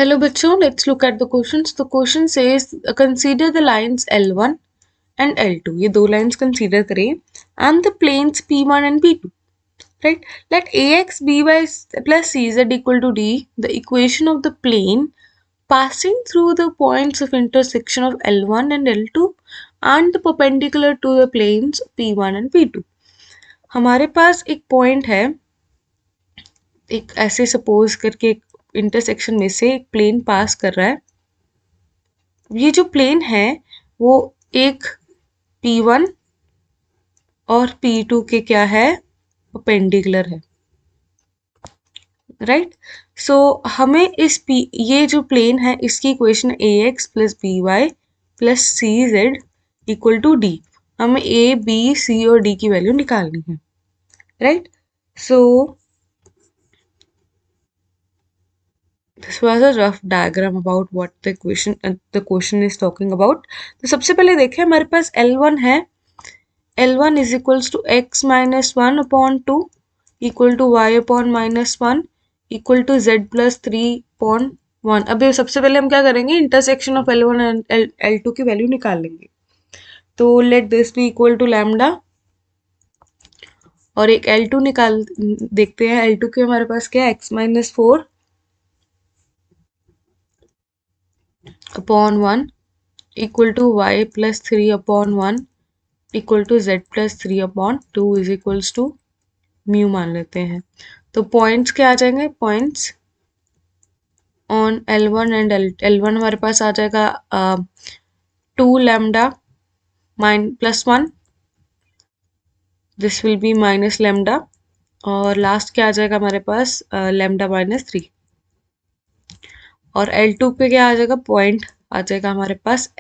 Hello बच्चों, let's look at the questions. The question says consider the lines L1 and L2. ये दो lines consider करें and the planes P1 and P2. Right? Let AX, BY plus CZ equal to D, the equation of the plane passing through the points of intersection of L1 and L2 and the perpendicular to the planes P1 and P2. हमारे पास एक point है, एक ऐसे suppose करके एक intersection में से एक प्लेन पास कर रहा है. ये जो प्लेन है वो एक P1 और P2 के क्या है, परपेंडिकुलर है. राइट. सो हमें ये जो प्लेन है इसकी equation AX plus BY plus CZ equal to D. हमें A, B, C और D की वैल्यू निकालनी है. Right. So this was a rough diagram about what the question is talking about. तो सबसे पहले देखें, हमारे पास L1 है. L1 is equals to x minus 1 upon 2 equal to y upon minus 1 equal to z plus 3 upon 1. अभी सबसे पहले हम क्या करेंगे, intersection of L1 and L2 की वैल्यू निकाल लेंगे. तो let this be equal to lambda और एक L2 निकाल देखते हैं. L2 के हमारे पास क्या है, x minus 4 upon 1 equal to y plus 3 upon 1 equal to z plus 3 upon 2 is equals to mu मान लेते हैं. तो पॉइंट्स क्या आ जाएंगे, points on L1 and L1 हमारे पास आ जाएगा 2 lambda plus 1, this will B minus lambda, और लास्ट क्या आ जाएगा हमारे पास लैम्डा माइनस 3. और L2 पे क्या आ जाएगा, पॉइंट आ जाएगा हमारे पास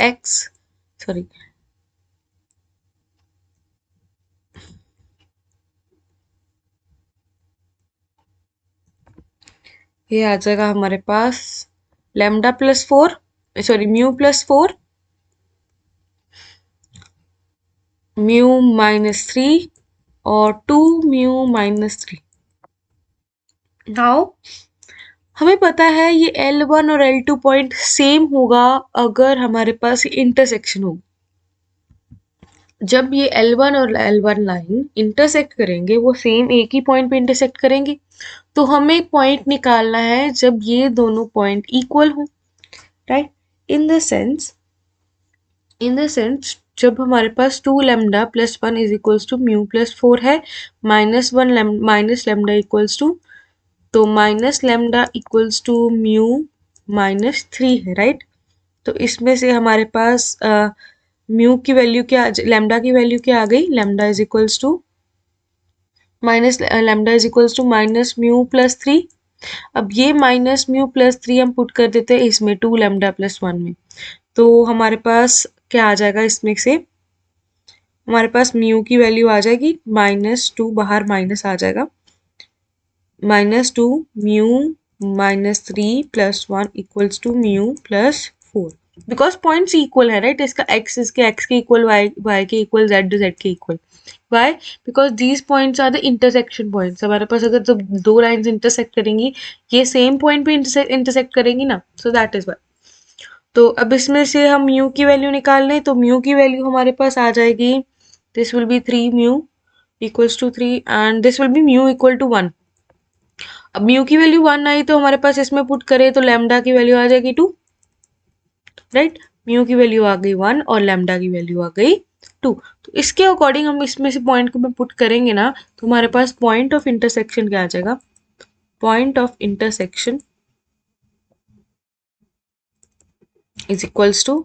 ये आ जाएगा हमारे पास lambda plus 4, sorry mu plus 4, mu minus 3 और 2 म्यू माइनस 3. नाउ हमें पता है ये L1 और L2 पॉइंट सेम होगा अगर हमारे पास इंटरसेक्शन हो. जब ये L1 और L1 लाइन इंटरसेक्ट करेंगे वो सेम एक ही पॉइंट पे इंटरसेक्ट करेंगे. तो हमें पॉइंट निकालना है जब ये दोनों पॉइंट इक्वल हो. राइट. इन द सेंस जब हमारे पास 2 lambda plus 1 is equals to mu plus 4 है, माइनस लैम्डा इक्वल्स टू, तो minus lambda equals to mu minus 3 है. राइट. तो इसमें से हमारे पास म्यू की वैल्यू क्या, लैम्डा की वैल्यू क्या आ गई, lambda is equals to minus mu plus 3. अब ये माइनस म्यू प्लस 3 हम पुट कर देते हैं इसमें 2 लैम्डा प्लस 1 में. तो हमारे पास क्या आ जाएगा, इसमें से हमारे पास म्यू की वैल्यू आ जाएगी -2, बाहर माइनस आ जाएगा, -2 mu minus 3 plus 1 equals to mu plus 4. Because points equal है. राइट. इसका इसके x के इक्वल, y के इक्वल, z के equal. Why? Because these points are the intersection points. हमारे पास अगर जब दो लाइन्स इंटरसेक्ट करेंगी ये सेम पॉइंट पे इंटरसेक्ट करेंगी ना, सो दैट इज वाई. तो अब इसमें से हम म्यू की वैल्यू निकाल लें, तो म्यू की वैल्यू हमारे पास आ जाएगी, this will be 3 mu equals to 3 and this will be mu equal to 1. अब म्यू की वैल्यू 1 आई तो हमारे पास इसमें पुट करें तो लैम्डा की वैल्यू आ जाएगी 2. राइट. म्यू की वैल्यू आ गई 1 और लैम्डा की वैल्यू आ गई 2. तो इसके अकॉर्डिंग हम इसमें से पॉइंट को में पुट करेंगे ना, तो हमारे पास पॉइंट ऑफ इंटरसेक्शन क्या आ जाएगा, point of intersection is equals to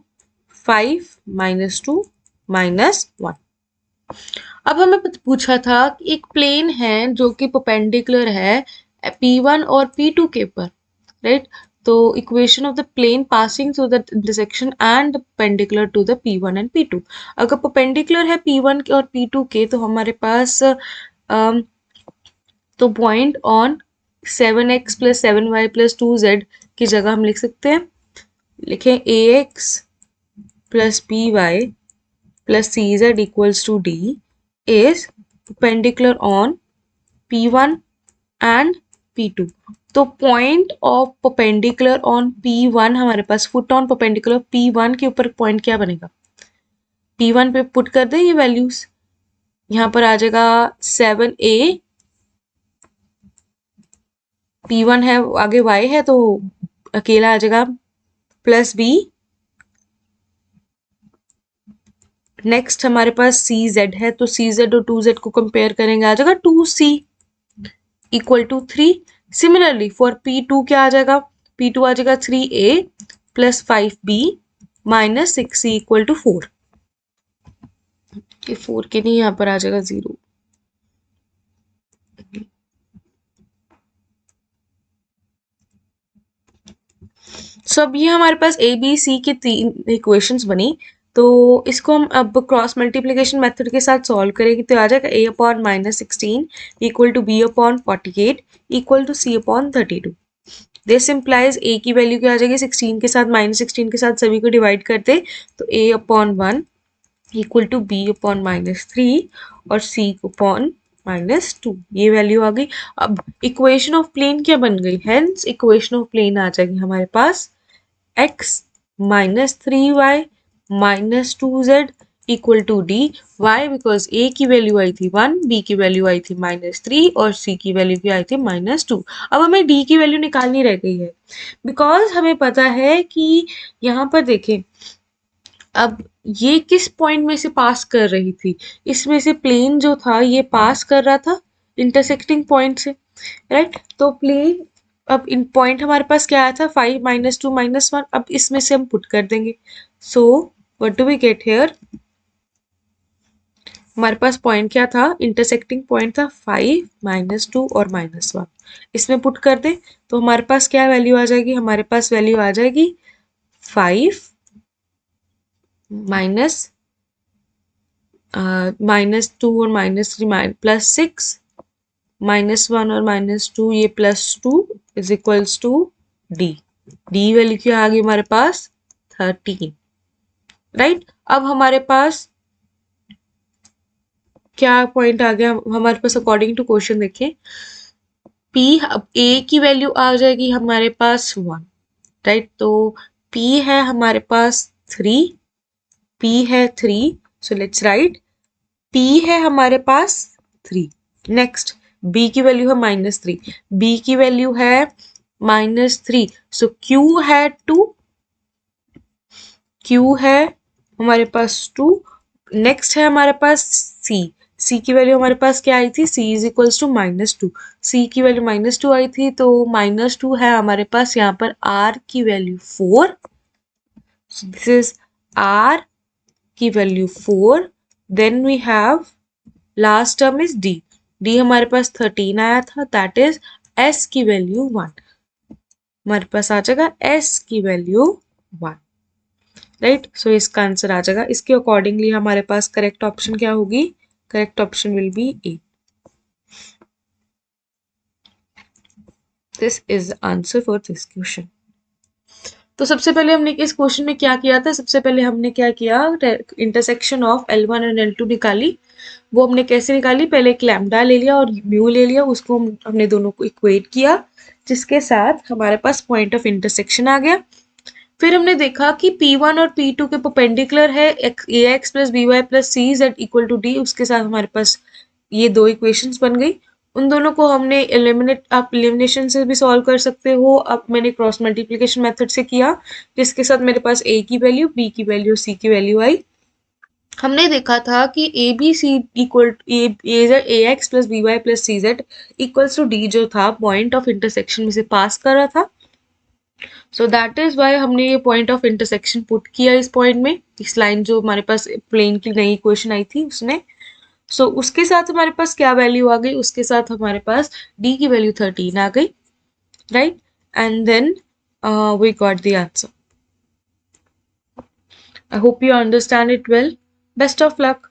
5 minus 2 minus 1. अब हमें पूछा था कि एक प्लेन है जो कि परपेंडिकुलर है P1 और P2 के ऊपर. राइट. तो equation of the plane passing through the intersection and perpendicular to the P1 and P2. अगर परपेंडिकुलर है P1 के और P2 के, तो हमारे पास तो point on 7x plus 7y plus 2z की जगह हम लिख सकते हैं, लिखें AX plus BY plus CZ equals to D is perpendicular on P1 and P2. तो point of perpendicular on P1 हमारे पास, फुट ऑन परपेंडिकुलर P1 के ऊपर पॉइंट क्या बनेगा, P1 पे पुट कर दे ये वैल्यूज, यहाँ पर आ जाएगा 7A, P1 है आगे Y है तो अकेला आ जाएगा +B। नेक्स्ट हमारे पास CZ है तो CZ और 2Z को कंपेयर करेंगे, आ जाएगा 2C equal to 3। Similarly for P2 क्या आ जाएगा, P2 आ जाएगा 3A plus 5B minus 6C equal to 4। ये 4 के नहीं, यहाँ पर आ जाएगा 0। सो अब ये हमारे पास ABC की 3 इक्वेशंस बनी। तो इसको हम अब क्रॉस मल्टीप्लिकेशन मेथड के साथ सॉल्व करेंगे तो आ जाएगा A upon -16 equal to B upon 48 equal to C upon 32। This implies A की वैल्यू क्या आ जाएगी, 16 के साथ -16 के साथ सभी को डिवाइड करते तो A upon 1 equal to B upon -3 और C अपॉन -2, ये वैल्यू आ गई। अब इक्वेशन ऑफ प्लेन क्या बन गई, हेंस इक्वेशन ऑफ प्लेन आ जाएगी हमारे पास x -3y -2z equal to D। y because A की वैल्यू आई थी 1, B की वैल्यू आई थी -3 और C की वैल्यू भी आई थी -2। अब हमें D की वैल्यू निकालनी रह गई है, बिकॉज हमें पता है कि यहाँ पर देखें अब ये किस पॉइंट में से पास कर रही थी, इसमें से प्लेन जो था ये पास कर रहा था इंटरसेक्टिंग पॉइंट से, राइट। तो प्लेन, अब इन पॉइंट हमारे पास क्या आया था 5 -2 -1, अब इसमें से हम पुट कर देंगे। So what do we get here, हमारे पास पॉइंट क्या था, इंटरसेक्टिंग पॉइंट था 5 -2 और -1, इसमें पुट कर दे तो हमारे पास क्या वैल्यू आ जाएगी, हमारे पास वैल्यू आ जाएगी 5 माइनस -2 और -3 +6 -1 और -2 ये +2 is equals to D। D value क्या आ गई हमारे पास 13, राइट। अब हमारे पास क्या पॉइंट आ गया हमारे पास, अकॉर्डिंग टू क्वेश्चन देखें P, अब A की वैल्यू आ जाएगी हमारे पास 1, राइट। तो P है हमारे पास 3, P है 3, सो लेट्स राइट P है हमारे पास 3। नेक्स्ट B की वैल्यू है -3, B की वैल्यू है -3, सो Q है 2, Q है हमारे पास 2। नेक्स्ट है हमारे पास C की वैल्यू हमारे पास क्या आई थी, C is equals to -2, C की वैल्यू -2 आई थी तो -2 है हमारे पास यहाँ पर R की वैल्यू 4, दिस इज R की value 4। Then we have last term is D, D हमारे पास 13 आया था, दैट इज S की वैल्यू 1, हमारे पास आ जाएगा S की वैल्यू 1, राइट। सो इसका आंसर आ जाएगा, इसके अकॉर्डिंगली हमारे पास करेक्ट ऑप्शन क्या होगी, correct option will be A। This is answer for this question. तो सबसे पहले हमने इस क्वेश्चन में क्या किया था, सबसे पहले हमने क्या किया, intersection of L1 and L2 निकाली। वो हमने कैसे निकाली, पहले एक लैम्डा ले लिया और म्यू ले लिया, उसको हमने दोनों को इक्वेट किया, जिसके साथ हमारे पास पॉइंट ऑफ इंटरसेक्शन आ गया। फिर हमने देखा कि P1 और P2 के परपेंडिकुलर है ax plus by plus C Z equal to D, उसके साथ हमारे पास ये दो इक्वेशंस बन गई। उन दोनों को हमने एलिमिनेट, आप एलिमिनेशन से भी सॉल्व कर सकते हो, अब मैंने क्रॉस मल्टीप्लिकेशन मेथड से किया, जिसके साथ मेरे पास A की वैल्यू, B की वैल्यू, C की वैल्यू आई। हमने देखा था कि A B C equal A X plus B Y plus C Z equals to D जो था पॉइंट ऑफ इंटरसेक्शन में से पास कर रहा था। सो दैट इज वाई हमने ये पॉइंट ऑफ इंटरसेक्शन पुट किया इस पॉइंट में, इस लाइन जो हमारे पास प्लेन की नई इक्वेशन आई थी उसने। सो उसके साथ हमारे पास क्या वैल्यू आ गई, उसके साथ हमारे पास डी की वैल्यू 13 आ गई, right. And then we got the answer. I hope you understand it well. Best of luck.